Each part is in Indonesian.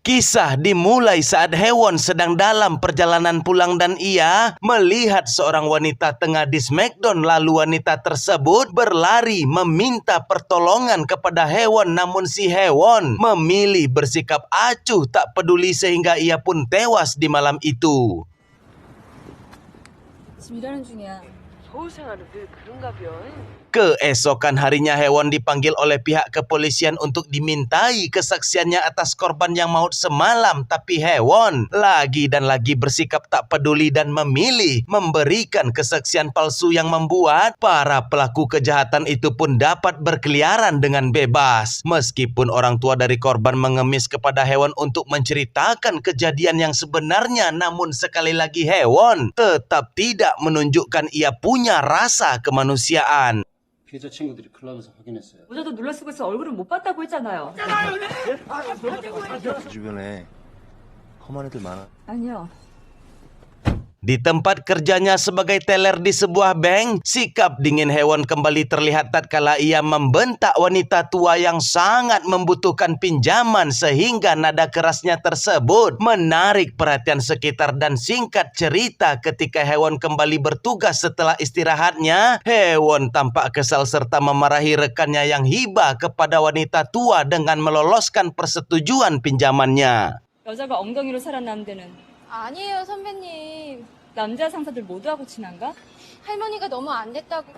Kisah dimulai saat Hewon sedang dalam perjalanan pulang dan ia melihat seorang wanita tengah di smackdown. Lalu wanita tersebut berlari meminta pertolongan kepada Hewon, namun si Hewon memilih bersikap acuh tak peduli sehingga ia pun tewas di malam itu. Keesokan harinya Hewon dipanggil oleh pihak kepolisian untuk dimintai kesaksiannya atas korban yang maut semalam. Tapi Hewon lagi dan lagi bersikap tak peduli dan memilih memberikan kesaksian palsu yang membuat para pelaku kejahatan itu pun dapat berkeliaran dengan bebas. Meskipun orang tua dari korban mengemis kepada Hewon untuk menceritakan kejadian yang sebenarnya, namun sekali lagi Hewon tetap tidak menunjukkan ia punya rasa kemanusiaan. 피해자 친구들이 클럽에서 확인했어요. 모자도 눌러 쓰고 있어. 얼굴은 못 봤다고 했잖아요. 주변에 험한 애들 많아. 아니요. Di tempat kerjanya sebagai teller di sebuah bank, sikap dingin Hewon kembali terlihat tatkala ia membentak wanita tua yang sangat membutuhkan pinjaman, sehingga nada kerasnya tersebut menarik perhatian sekitar. Dan singkat cerita, ketika Hewon kembali bertugas setelah istirahatnya, Hewon tampak kesal serta memarahi rekannya yang hibah kepada wanita tua dengan meloloskan persetujuan pinjamannya. 여자가 엉덩이로 살아남는 데는 아니에요, 선배님. 남자 상사들 모두하고 친한가? 할머니가 너무 안 됐다고.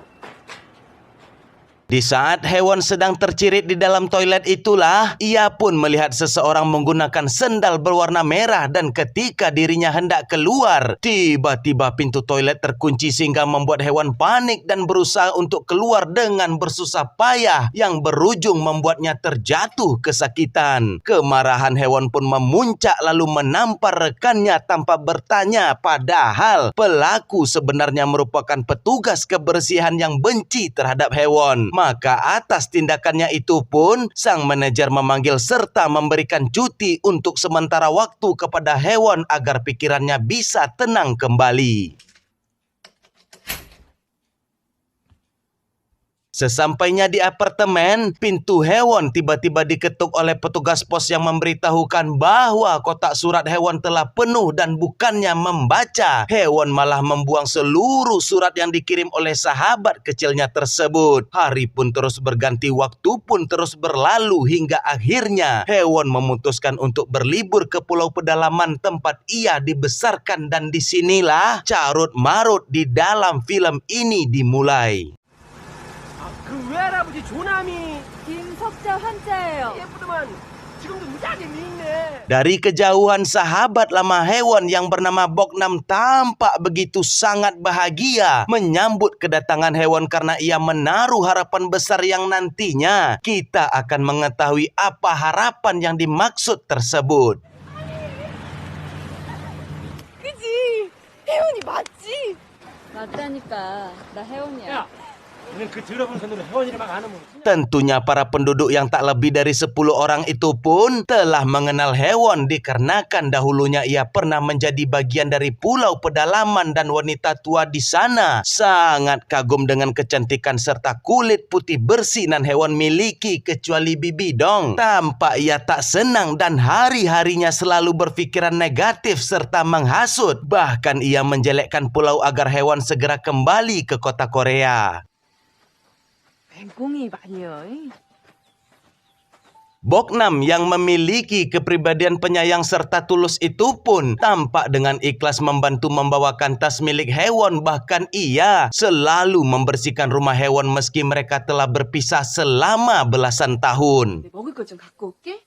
Di saat Hewon sedang tercirit di dalam toilet itulah, ia pun melihat seseorang menggunakan sendal berwarna merah, dan ketika dirinya hendak keluar, tiba-tiba pintu toilet terkunci sehingga membuat Hewon panik dan berusaha untuk keluar dengan bersusah payah yang berujung membuatnya terjatuh kesakitan. Kemarahan Hewon pun memuncak lalu menampar rekannya tanpa bertanya, padahal pelaku sebenarnya merupakan petugas kebersihan yang benci terhadap Hewon. Maka atas tindakannya itu pun sang manajer memanggil serta memberikan cuti untuk sementara waktu kepada Hewon agar pikirannya bisa tenang kembali. Sesampainya di apartemen, pintu Hewon tiba-tiba diketuk oleh petugas pos yang memberitahukan bahwa kotak surat Hewon telah penuh, dan bukannya membaca, Hewon malah membuang seluruh surat yang dikirim oleh sahabat kecilnya tersebut. Hari pun terus berganti, waktu pun terus berlalu hingga akhirnya Hewon memutuskan untuk berlibur ke Pulau Pedalaman tempat ia dibesarkan, dan disinilah carut-marut di dalam film ini dimulai. 그 외할아버지 조남이 김석자 환자예요. 예쁘더만 지금도 무지하게 미인네. Dari kejauhan, sahabat lama Hewon yang bernama Boknam tampak begitu sangat bahagia menyambut kedatangan Hewon karena ia menaruh harapan besar yang nantinya kita akan mengetahui apa harapan yang dimaksud tersebut. 그지? 혜원이 맞지? 맞다니까. 나 혜원이야. 야, 너는 그 들어본 손으로 혜원이를 막 안으면 Tentunya para penduduk yang tak lebih dari 10 orang itu pun telah mengenal Hewon dikarenakan dahulunya ia pernah menjadi bagian dari Pulau Pedalaman, dan wanita tua di sana sangat kagum dengan kecantikan serta kulit putih bersih nan Hewon miliki kecuali bibi dong. Tampak ia tak senang dan hari-harinya selalu berpikiran negatif serta menghasut. Bahkan ia menjelekkan pulau agar Hewon segera kembali ke kota Korea. 맹꽁이 말이에요. Boknam yang memiliki kepribadian penyayang serta tulus itu pun tampak dengan ikhlas membantu membawakan tas milik Hewon. Bahkan ia selalu membersihkan rumah Hewon meski mereka telah berpisah selama belasan tahun. 먹을 거 좀 갖고 올게.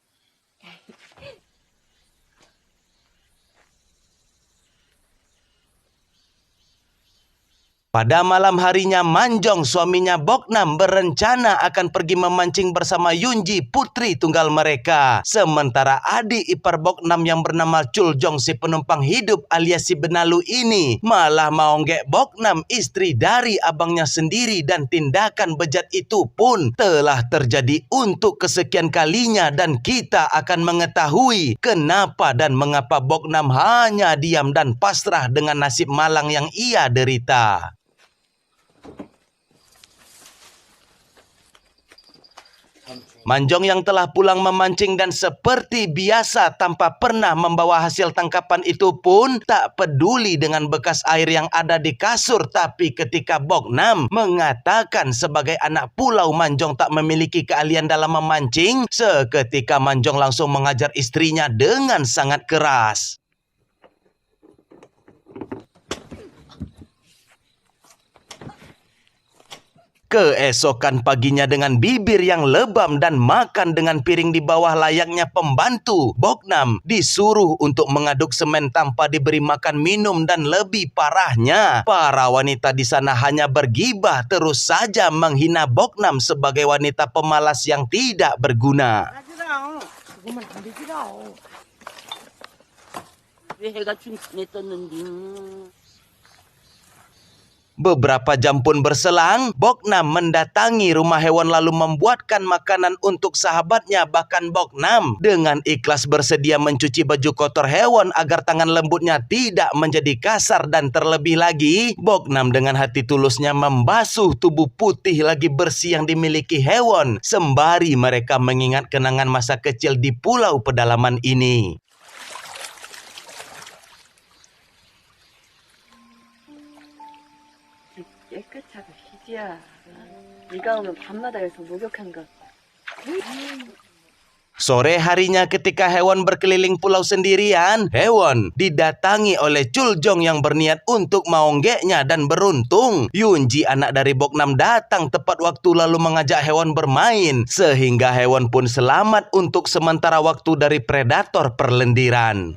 Pada malam harinya, Manjong, suaminya Boknam, berencana akan pergi memancing bersama Yunji, putri tunggal mereka. Sementara adik ipar Boknam yang bernama Chuljong, si penumpang hidup alias si benalu ini, malah maonggek Boknam, istri dari abangnya sendiri. Dan tindakan bejat itu pun telah terjadi untuk kesekian kalinya, dan kita akan mengetahui kenapa dan mengapa Boknam hanya diam dan pasrah dengan nasib malang yang ia derita. 다음 주 Manjong yang telah pulang memancing dan seperti biasa tanpa pernah membawa hasil tangkapan itu pun tak peduli dengan bekas air yang ada di kasur. Tapi ketika Bok Nam mengatakan sebagai anak pulau Manjong tak memiliki keahlian dalam memancing, seketika Manjong langsung mengajar istrinya dengan sangat keras. Keesokan paginya dengan bibir yang lebam dan makan dengan piring di bawah layaknya pembantu, Bok Nam disuruh untuk mengaduk semen tanpa diberi makan minum, dan lebih parahnya, para wanita di sana hanya bergibah terus saja menghina Bok Nam sebagai wanita pemalas yang tidak berguna. 그거만 안 되지라. 왜 해가 중간에 떴는지. Beberapa jam pun berselang, Bok Nam mendatangi rumah hewan lalu membuatkan makanan untuk sahabatnya. Bahkan Bok Nam dengan ikhlas bersedia mencuci baju kotor hewan agar tangan lembutnya tidak menjadi kasar. Dan terlebih lagi, Bok Nam dengan hati tulusnya membasuh tubuh putih lagi bersih yang dimiliki hewan, sembari mereka mengingat kenangan masa kecil di pulau pedalaman ini. 깨끗하고 희지야. 네가 오면 밤마다 여기서 목욕한 거. Sore harinya ketika hewan berkeliling pulau sendirian, hewan didatangi oleh Chuljong yang berniat untuk maonggeknya. Dan beruntung, Yunji anak dari Bok Nam datang tepat waktu lalu mengajak hewan bermain, sehingga hewan pun selamat untuk sementara waktu dari predator perlendiran.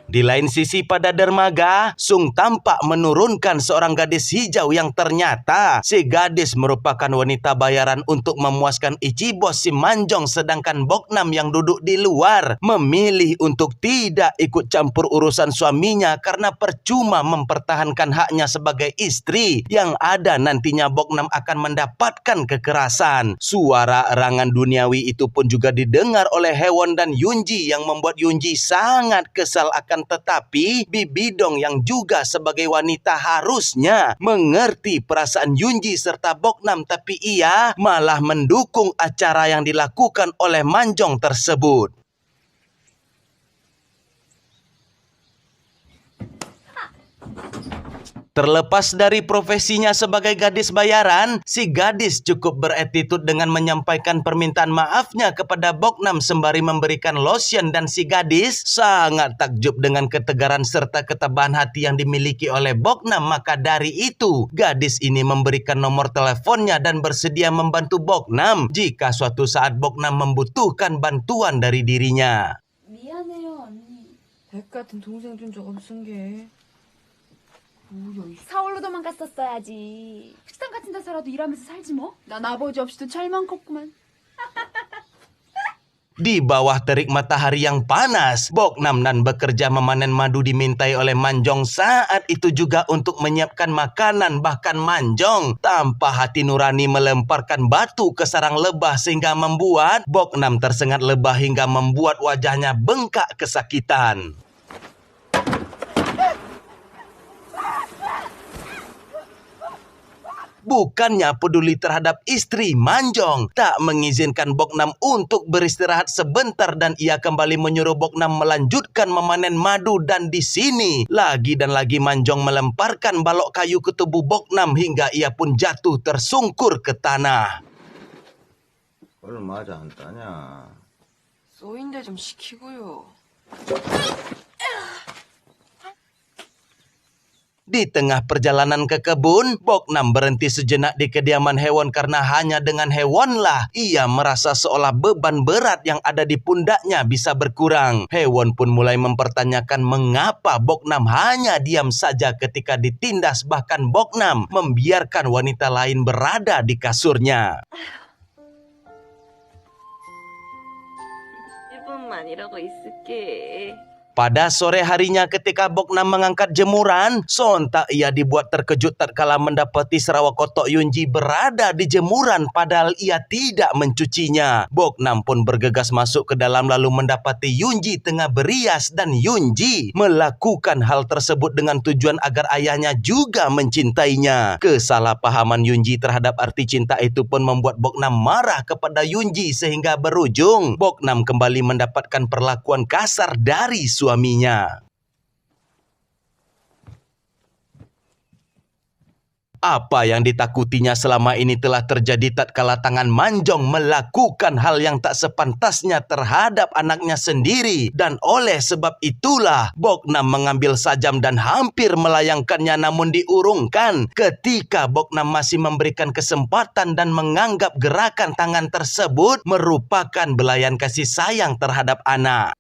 Di lain sisi pada dermaga, Sung tampak menurunkan seorang gadis hijau yang ternyata si gadis merupakan wanita bayaran untuk memuaskan Ichibos si Manjong. Sedangkan Bok Nam yang duduk di luar memilih untuk tidak ikut campur urusan suaminya karena percuma mempertahankan haknya sebagai istri. Yang ada nantinya Bok Nam akan mendapatkan kekerasan. Suara erangan duniawi itu pun juga didengar oleh hewan dan Yunji yang membuat Yunji sangat kesal. Tetapi Bibi Dong yang juga sebagai wanita harusnya mengerti perasaan Yunji serta Bok Nam, tapi ia malah mendukung acara yang dilakukan oleh Manjong tersebut. Terlepas dari profesinya sebagai gadis bayaran, si gadis cukup beretitut dengan menyampaikan permintaan maafnya kepada Bok Nam sembari memberikan lotion. Dan si gadis sangat takjub dengan ketegaran serta ketabahan hati yang dimiliki oleh Bok Nam. Maka dari itu, gadis ini memberikan nomor teleponnya dan bersedia membantu Bok Nam jika suatu saat Bok Nam membutuhkan bantuan dari dirinya. 미안해요, 언니. 백 같은 동생 준 적 없은 게. 서울로 도망갔었어야지. 식당 같은 데서라도 일하면서 살지 뭐. 난 아버지 없이도 잘만 컸구만. Di bawah terik matahari yang panas, Bok Nam nan bekerja memanen madu dimintai oleh Manjong saat itu juga untuk menyiapkan makanan. Bahkan Manjong tanpa hati nurani melemparkan batu ke sarang lebah sehingga membuat Bok Nam tersengat lebah hingga membuat wajahnya bengkak kesakitan. Bukannya peduli terhadap istri, Manjong tak mengizinkan Bok Nam untuk beristirahat sebentar dan ia kembali menyuruh Bok Nam melanjutkan memanen madu. Dan di sini lagi dan lagi Manjong melemparkan balok kayu ke tubuh Bok Nam hingga ia pun jatuh tersungkur ke tanah. 얼마 안 따냐? 쏘인데 좀 시키고요. Di tengah perjalanan ke kebun, Bok Nam berhenti sejenak di kediaman hewan karena hanya dengan hewanlah ia merasa seolah beban berat yang ada di pundaknya bisa berkurang. Hewan pun mulai mempertanyakan mengapa Bok Nam hanya diam saja ketika ditindas. Bahkan Bok Nam membiarkan wanita lain berada di kasurnya. 1분만 이러고 있을게. Pada sore harinya ketika Bok Nam mengangkat jemuran, sontak ia dibuat terkejut tatkala mendapati Sarawak kotok Yunji berada di jemuran padahal ia tidak mencucinya. Bok Nam pun bergegas masuk ke dalam lalu mendapati Yunji tengah berias dan Yunji melakukan hal tersebut dengan tujuan agar ayahnya juga mencintainya. Kesalahpahaman Yunji terhadap arti cinta itu pun membuat Bok Nam marah kepada Yunji sehingga berujung Bok Nam kembali mendapatkan perlakuan kasar dari suaminya. Apa yang ditakutinya selama ini telah terjadi tatkala tangan Manjong melakukan hal yang tak sepantasnya terhadap anaknya sendiri. Dan oleh sebab itulah Bok Nam mengambil sajam dan hampir melayangkannya, namun diurungkan ketika Bok Nam masih memberikan kesempatan dan menganggap gerakan tangan tersebut merupakan belayan kasih sayang terhadap anak.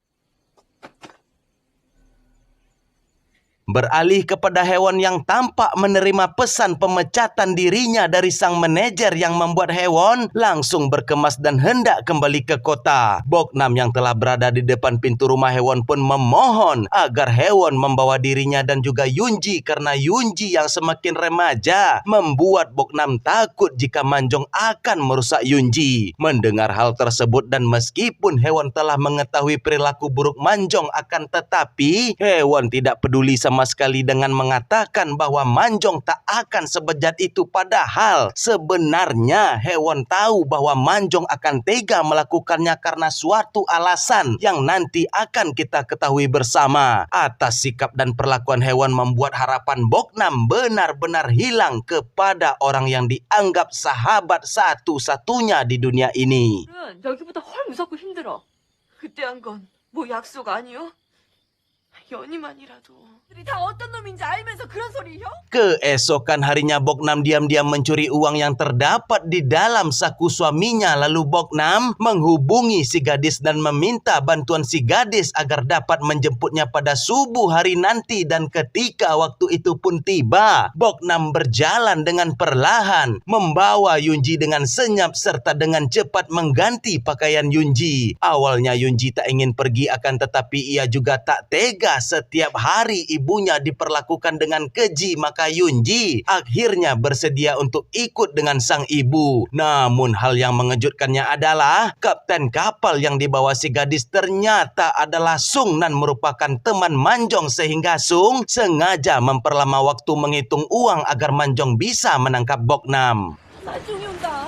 Beralih kepada hewan yang tampak menerima pesan pemecatan dirinya dari sang manajer yang membuat hewan langsung berkemas dan hendak kembali ke kota. Bok Nam yang telah berada di depan pintu rumah hewan pun memohon agar hewan membawa dirinya dan juga Yunji karena Yunji yang semakin remaja membuat Bok Nam takut jika Manjong akan merusak Yunji. Mendengar hal tersebut dan meskipun hewan telah mengetahui perilaku buruk Manjong akan tetapi hewan tidak peduli sama sekali dengan mengatakan bahwa Manjong tak akan sebejat itu, padahal sebenarnya hewan tahu bahwa Manjong akan tega melakukannya karena suatu alasan yang nanti akan kita ketahui bersama. Atas sikap dan perlakuan hewan membuat harapan Bok Nam benar-benar hilang kepada orang yang dianggap sahabat satu-satunya di dunia ini. 여기보다 훨 무섭고 힘들어. 그때 한 건 뭐 약속 아니요? 연희만이라도. 우리 다 어떤 놈인지 알면서 그런 소리요? Keesokan harinya Bok Nam diam-diam mencuri uang yang terdapat di dalam saku suaminya. Lalu Bok Nam menghubungi si gadis dan meminta bantuan si gadis agar dapat menjemputnya pada subuh hari nanti. Dan ketika waktu itu pun tiba, Bok Nam berjalan dengan perlahan membawa Yunji dengan senyap serta dengan cepat mengganti pakaian Yunji. Awalnya Yunji tak ingin pergi akan tetapi ia juga tak tega setiap hari ibunya diperlakukan dengan keji, maka Yunji akhirnya bersedia untuk ikut dengan sang ibu. Namun hal yang mengejutkannya adalah kapten kapal yang dibawa si gadis ternyata adalah Sung dan merupakan teman Manjong, sehingga Sung sengaja memperlama waktu menghitung uang agar Manjong bisa menangkap Bok Nam. 나중에 온다.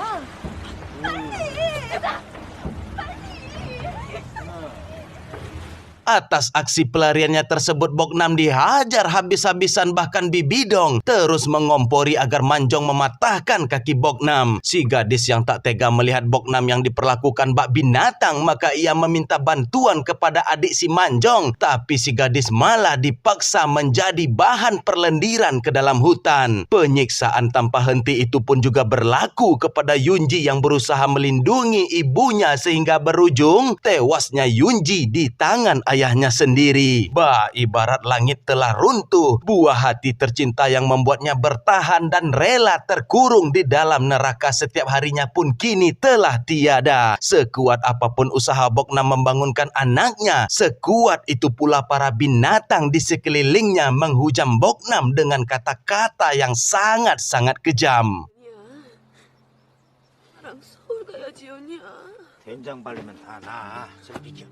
Atas aksi pelariannya tersebut Bok Nam dihajar habis-habisan, bahkan Bibidong terus mengompori agar Manjong mematahkan kaki Bok Nam. Si gadis yang tak tega melihat Bok Nam yang diperlakukan bak binatang maka ia meminta bantuan kepada adik si Manjong, tapi si gadis malah dipaksa menjadi bahan perlendiran ke dalam hutan. Penyiksaan tanpa henti itu pun juga berlaku kepada Yunji yang berusaha melindungi ibunya sehingga berujung tewasnya Yunji di tangan ayahnya sendiri. Ibarat langit telah runtuh, buah hati tercinta yang membuatnya bertahan dan rela terkurung di dalam neraka setiap harinya pun kini telah tiada. Sekuat apapun usaha Bok Nam membangunkan anaknya, sekuat itu pula para binatang di sekelilingnya menghujam Bok Nam dengan kata-kata yang sangat-sangat kejam. 나랑 서울 가야지, 연희야. 된장 바르면 다 나. 저리 비켜.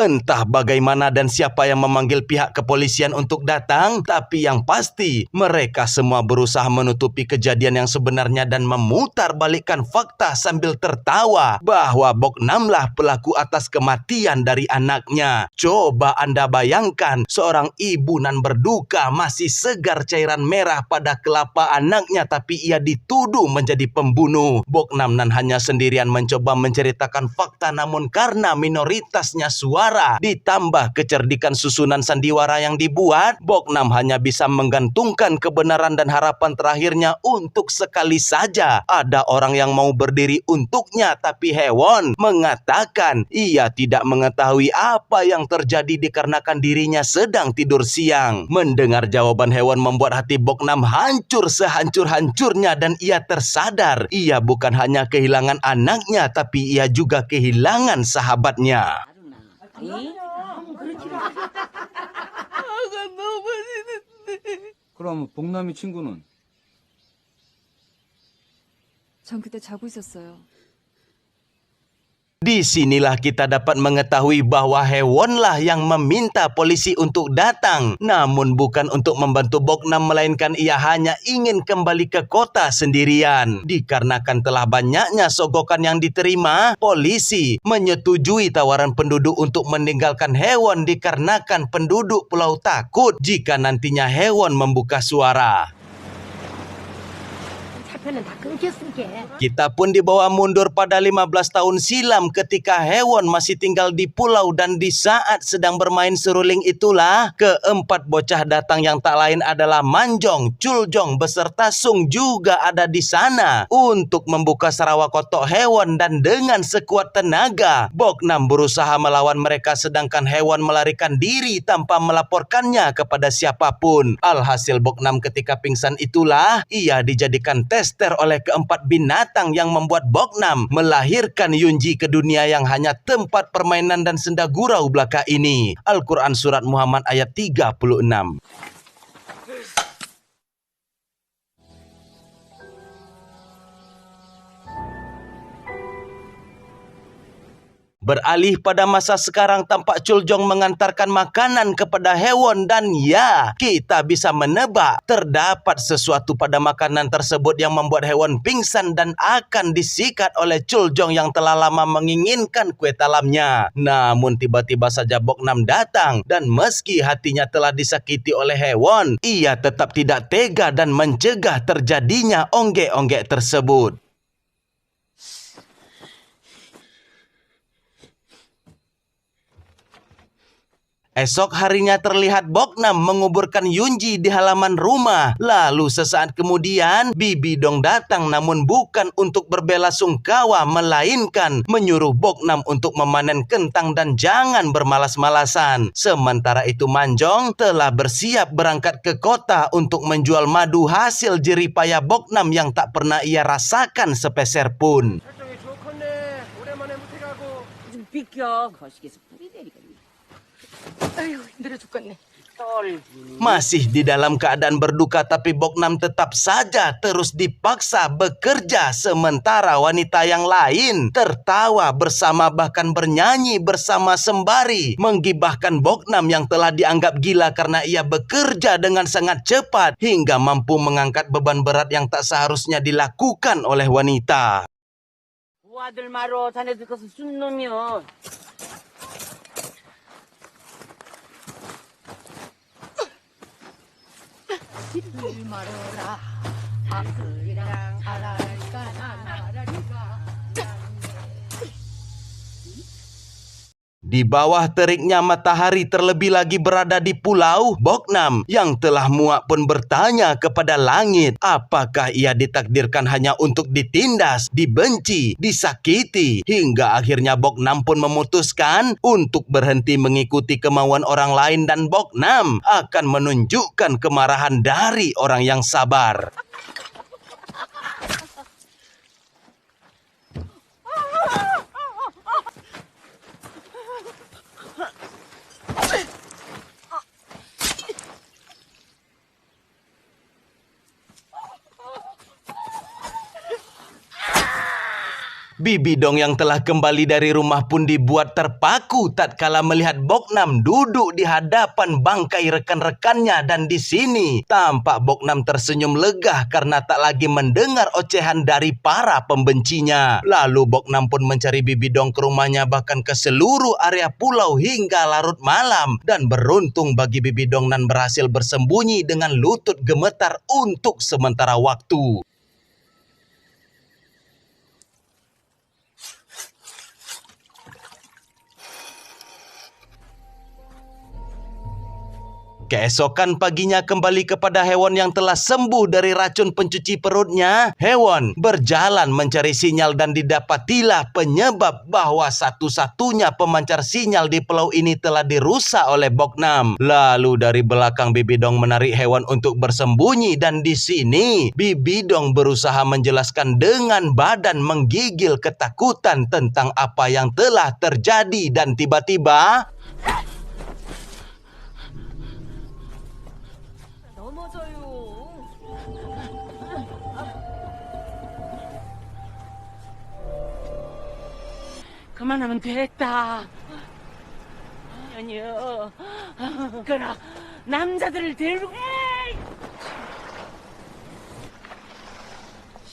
Entah bagaimana dan siapa yang memanggil pihak kepolisian untuk datang, tapi yang pasti mereka semua berusaha menutupi kejadian yang sebenarnya dan memutarbalikkan fakta sambil tertawa bahwa Bok Nam lah pelaku atas kematian dari anaknya. Coba Anda bayangkan, seorang ibu nan berduka masih segar cairan merah pada kelapa anaknya, tapi ia dituduh menjadi pembunuh. Bok Nam nan hanya sendirian mencoba menceritakan fakta, namun karena minoritasnya suara suara. Ditambah kecerdikan susunan sandiwara yang dibuat, Boknam hanya bisa menggantungkan kebenaran dan harapan terakhirnya untuk sekali saja ada orang yang mau berdiri untuknya, tapi Hewon mengatakan ia tidak mengetahui apa yang terjadi dikarenakan dirinya sedang tidur siang. Mendengar jawaban Hewon membuat hati Boknam hancur sehancur-hancurnya dan ia tersadar ia bukan hanya kehilangan anaknya tapi ia juga kehilangan sahabatnya. 그럼 복남이 친구는? 전 그때 자고 있었어요. Disinilah kita dapat mengetahui bahwa Hewonlah yang meminta polisi untuk datang. Namun bukan untuk membantu Boknam, melainkan ia hanya ingin kembali ke kota sendirian. Dikarenakan telah banyaknya sogokan yang diterima, polisi menyetujui tawaran penduduk untuk meninggalkan Hewon dikarenakan penduduk pulau takut jika nantinya Hewon membuka suara. Kita pun dibawa mundur pada 15 tahun silam ketika Hewon masih tinggal di pulau, dan di saat sedang bermain seruling itulah keempat bocah datang yang tak lain adalah Manjong, Chuljong beserta Sung juga ada di sana untuk membuka Sarawak kotak Hewon, dan dengan sekuat tenaga Boknam berusaha melawan mereka sedangkan Hewon melarikan diri tanpa melaporkannya kepada siapapun. Alhasil Boknam ketika pingsan itulah ia dijadikan tester oleh keempat binatang yang membuat Boknam melahirkan Yunji ke dunia yang hanya tempat permainan dan senda gurau belaka ini. Al-Quran Surat Muhammad ayat 36. Beralih pada masa sekarang, tampak Chuljong mengantarkan makanan kepada Hewon, dan ya, kita bisa menebak terdapat sesuatu pada makanan tersebut yang membuat Hewon pingsan dan akan disikat oleh Chuljong yang telah lama menginginkan kue talamnya. Namun tiba-tiba saja Boknam datang, dan meski hatinya telah disakiti oleh Hewon, ia tetap tidak tega dan mencegah terjadinya onggek-onggek tersebut. Esok harinya terlihat Boknam menguburkan Yunji di halaman rumah. Lalu sesaat kemudian Bibi Dong datang, namun bukan untuk berbela sungkawa, melainkan menyuruh Boknam untuk memanen kentang dan jangan bermalas-malasan. Sementara itu Manjong telah bersiap berangkat ke kota untuk menjual madu hasil jeripaya Boknam yang tak pernah ia rasakan sepeser pun. 좀 비켜. 거시기에서 뿌리 내리겠네. 아유, 힘들어 죽겠네. Masih di dalam keadaan berduka, tapi Boknam tetap saja terus dipaksa bekerja, sementara wanita yang lain tertawa bersama bahkan bernyanyi bersama sembari menggibahkan Boknam yang telah dianggap gila karena ia bekerja dengan sangat cepat hingga mampu mengangkat beban berat yang tak seharusnya dilakukan oleh wanita. 아들 말어. 자네들 것은 순 놈이여. Di bawah teriknya matahari terlebih lagi berada di pulau, Boknam yang telah muak pun bertanya kepada langit, apakah ia ditakdirkan hanya untuk ditindas, dibenci, disakiti, hingga akhirnya Boknam pun memutuskan untuk berhenti mengikuti kemauan orang lain dan Boknam akan menunjukkan kemarahan dari orang yang sabar. Bibi Dong yang telah kembali dari rumah pun dibuat terpaku tatkala melihat Boknam duduk di hadapan bangkai rekan-rekannya, dan di sini tampak Boknam tersenyum lega karena tak lagi mendengar ocehan dari para pembencinya. Lalu Boknam pun mencari Bibi Dong ke rumahnya, bahkan ke seluruh area pulau hingga larut malam, dan beruntung bagi Bibi Dong Nan berhasil bersembunyi dengan lutut gemetar untuk sementara waktu. Keesokan paginya kembali kepada hewan yang telah sembuh dari racun pencuci perutnya. Hewan berjalan mencari sinyal dan didapatilah penyebab bahwa satu-satunya pemancar sinyal di pulau ini telah dirusak oleh Boknam. Lalu dari belakang Bibidong menarik hewan untuk bersembunyi dan di sini Bibidong berusaha menjelaskan dengan badan menggigil ketakutan tentang apa yang telah terjadi dan tiba-tiba 그만하면 됐다. 아니요. 그럼 남자들을 데리고.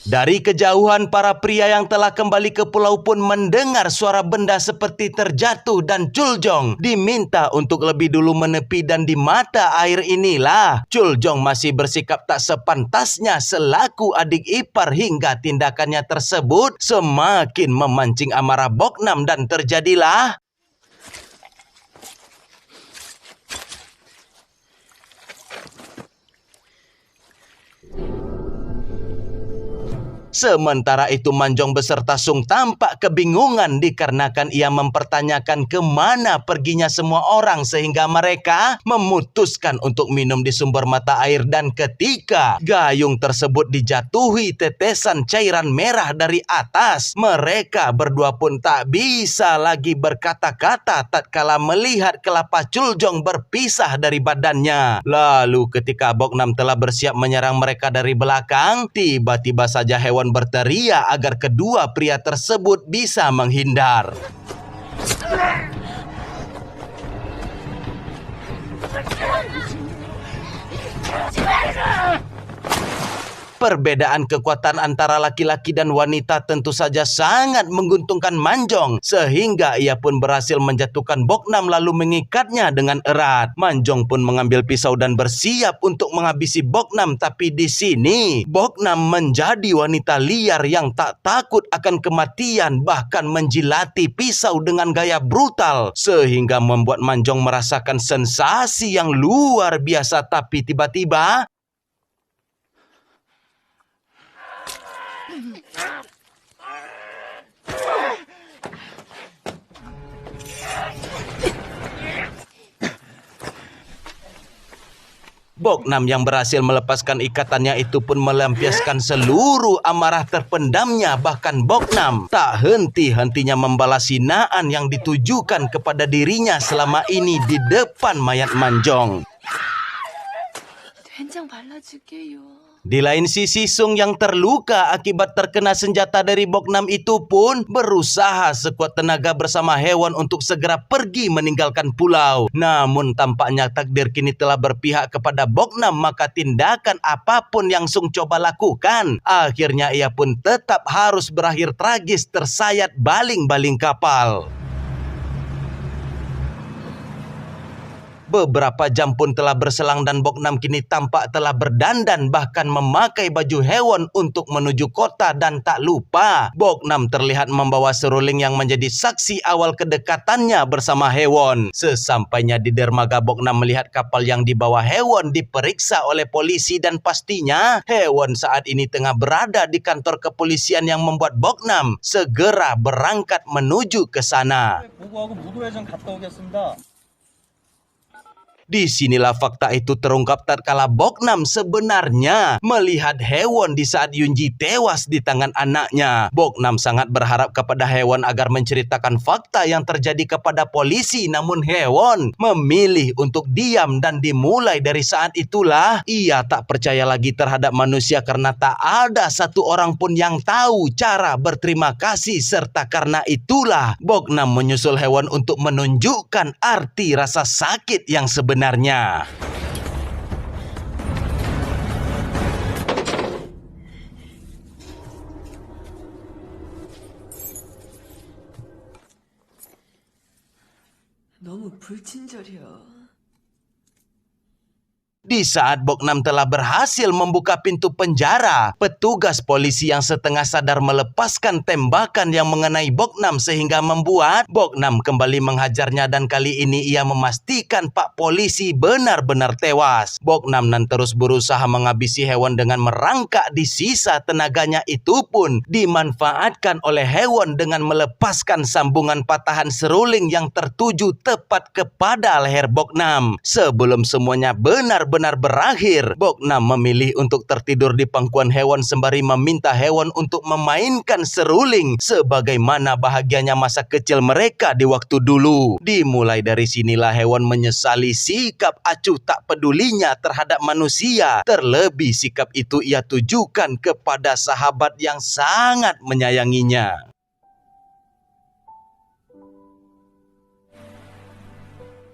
dari kejauhan para pria yang telah kembali ke pulau pun mendengar suara benda seperti terjatuh dan Chuljong diminta untuk lebih dulu menepi dan di mata air inilah Chuljong masih bersikap tak sepantasnya selaku adik ipar hingga tindakannya tersebut semakin memancing amarah Boknam dan terjadilah sementara itu Manjong beserta Sung tampak kebingungan dikarenakan ia mempertanyakan kemana perginya semua orang sehingga mereka memutuskan untuk minum di sumber mata air dan ketika gayung tersebut dijatuhi tetesan cairan merah dari atas, mereka berdua pun tak bisa lagi berkata-kata tatkala melihat kelapa Chuljong berpisah dari badannya. Lalu ketika Boknam telah bersiap menyerang mereka dari belakang, tiba-tiba saja hewan berteriak agar kedua pria tersebut bisa menghindar. Perbedaan kekuatan antara laki-laki dan wanita tentu saja sangat menguntungkan Manjong sehingga ia pun berhasil menjatuhkan Boknam lalu mengikatnya dengan erat. Manjong pun mengambil pisau dan bersiap untuk menghabisi Boknam, tapi di sini Boknam menjadi wanita liar yang tak takut akan kematian, bahkan menjilati pisau dengan gaya brutal sehingga membuat Manjong merasakan sensasi yang luar biasa. Tapi tiba-tiba Boknam yang berhasil melepaskan ikatannya itu pun melampiaskan seluruh amarah terpendamnya. Bahkan Boknam tak henti-hentinya membalas hinaan yang ditujukan kepada dirinya selama ini di depan mayat Manjong. 된장 발라줄게요. Di lain sisi, Sung yang terluka akibat terkena senjata dari Boknam itu pun berusaha sekuat tenaga bersama hewan untuk segera pergi meninggalkan pulau. Namun tampaknya takdir kini telah berpihak kepada Boknam, maka tindakan apapun yang Sung coba lakukan, akhirnya ia pun tetap harus berakhir tragis tersayat baling-baling kapal. Beberapa jam pun telah berselang dan Boknam kini tampak telah berdandan bahkan memakai baju hewan untuk menuju kota, dan tak lupa Boknam terlihat membawa seruling yang menjadi saksi awal kedekatannya bersama hewan. Sesampainya di dermaga, Boknam melihat kapal yang dibawa hewan diperiksa oleh polisi dan pastinya hewan saat ini tengah berada di kantor kepolisian yang membuat Boknam segera berangkat menuju ke sana. 보고하고 무도회장 갔다 오겠습니다. Disinilah fakta itu terungkap tatkala Boknam sebenarnya melihat hewan di saat Yunji tewas di tangan anaknya. Boknam sangat berharap kepada hewan agar menceritakan fakta yang terjadi kepada polisi, namun hewan memilih untuk diam dan dimulai dari saat itulah ia tak percaya lagi terhadap manusia karena tak ada satu orang pun yang tahu cara berterima kasih, serta karena itulah Boknam menyusul hewan untuk menunjukkan arti rasa sakit yang sebenarnya. 너무 불친절해요. Di saat Bok Nam telah berhasil membuka pintu penjara, petugas polisi yang setengah sadar melepaskan tembakan yang mengenai Bok Nam sehingga membuat Bok Nam kembali menghajarnya, dan kali ini ia memastikan Pak Polisi benar-benar tewas. Bok Nam nan terus berusaha menghabisi hewan dengan merangkak di sisa tenaganya itu pun dimanfaatkan oleh hewan dengan melepaskan sambungan patahan seruling yang tertuju tepat kepada leher Bok Nam. Sebelum semuanya benar-benar berakhir, Bok Nam memilih untuk tertidur di pangkuan hewan sembari meminta hewan untuk memainkan seruling sebagaimana bahagianya masa kecil mereka di waktu dulu. Dimulai dari sinilah hewan menyesali sikap acuh tak pedulinya terhadap manusia. Terlebih sikap itu ia tujukan kepada sahabat yang sangat menyayanginya.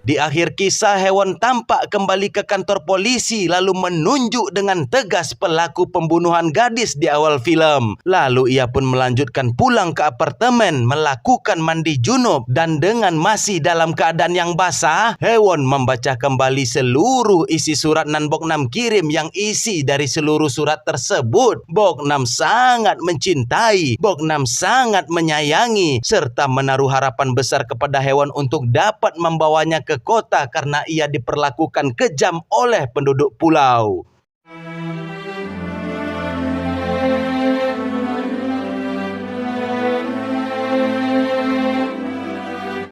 Di akhir kisah, hewan tampak kembali ke kantor polisi lalu menunjuk dengan tegas pelaku pembunuhan gadis di awal film. Lalu ia pun melanjutkan pulang ke apartemen, melakukan mandi junub, dan dengan masih dalam keadaan yang basah, hewan membaca kembali seluruh isi surat nan Bok Nam kirim yang isi dari seluruh surat tersebut. Bok Nam sangat mencintai, Bok Nam sangat menyayangi, serta menaruh harapan besar kepada hewan untuk dapat membawanya ke kota karena ia diperlakukan kejam oleh penduduk pulau.